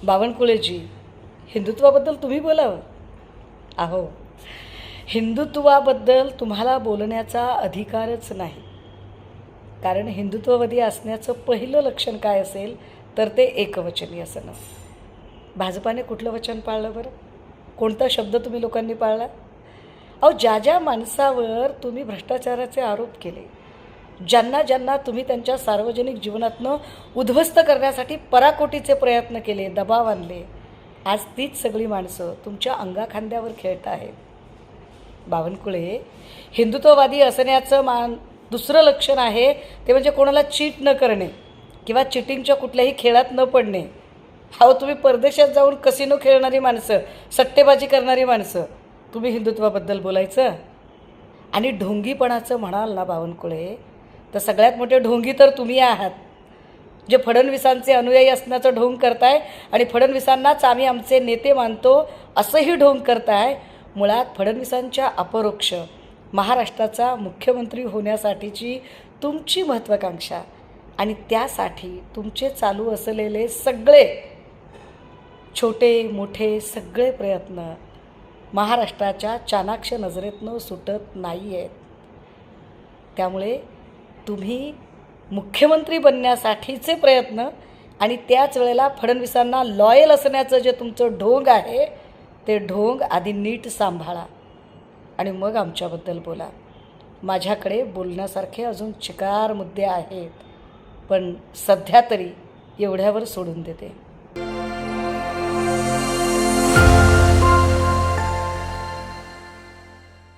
बावनकुळेजी, हिंदुत्वाबद्दल तुम्ही बोलावं. अहो, हिंदुत्वाबद्दल तुम्हाला बोलण्याचा अधिकारच नाही. कारण हिंदुत्ववादी असण्याचं पहिलं लक्षण काय असेल तर ते एकवचनी असणं. भाजपाने कुठलं वचन पाळलं बरं? कोणता शब्द तुम्ही लोकांनी पाळला? अहो, ज्या ज्या माणसावर तुम्ही भ्रष्टाचाराचे आरोप केले, ज्यांना ज्यांना तुम्ही त्यांच्या सार्वजनिक जीवनातनं उद्ध्वस्त करण्यासाठी पराकोटीचे प्रयत्न केले, दबाव आणले, आज तीच सगळी माणसं तुमच्या अंगाखांद्यावर खेळत आहेत. बावनकुळे, हिंदुत्ववादी असण्याचं दुसरं लक्षण आहे ते म्हणजे कोणाला चीट न करणे किंवा चिटिंगच्या कुठल्याही खेळात न पडणे. अहो, तुम्ही परदेशात जाऊन कसिनो खेळणारी माणसं, सट्टेबाजी करणारी माणसं, तुम्ही हिंदुत्वाबद्दल बोलायचं? आणि ढोंगीपणाचं म्हणाल ना बावनकुळे, तर सगळ्यात मोठे ढोंगी तर तुम्ही आहात, जे फडणवीसांचे अनुयायी असण्याचं ढोंग करताय आणि फडणवीसांनाच आम्ही आमचे नेते मानतो असंही ढोंग करताय. मुळात फडणवीसांच्या अपरोक्ष महाराष्ट्राचा मुख्यमंत्री होण्यासाठीची तुमची महत्त्वाकांक्षा आणि त्यासाठी तुमचे चालू असलेले सगळे छोटे मोठे सगळे प्रयत्न महाराष्ट्राच्या चाणाक्ष नजरेतनं सुटत नाही आहेत. त्यामुळे तुम्ही मुख्यमंत्री बनण्यासाठीचे प्रयत्न आणि त्याच वेळेला फडणवीसांना लॉयल असण्याचं जे तुमचं ढोंग आहे ते ढोंग आधी नीट सांभाळा आणि मग आमच्याबद्दल बोला. माझ्याकडे बोलण्यासारखे अजून चिकार मुद्दे आहेत, पण सध्या तरी एवढ्यावर सोडून देते.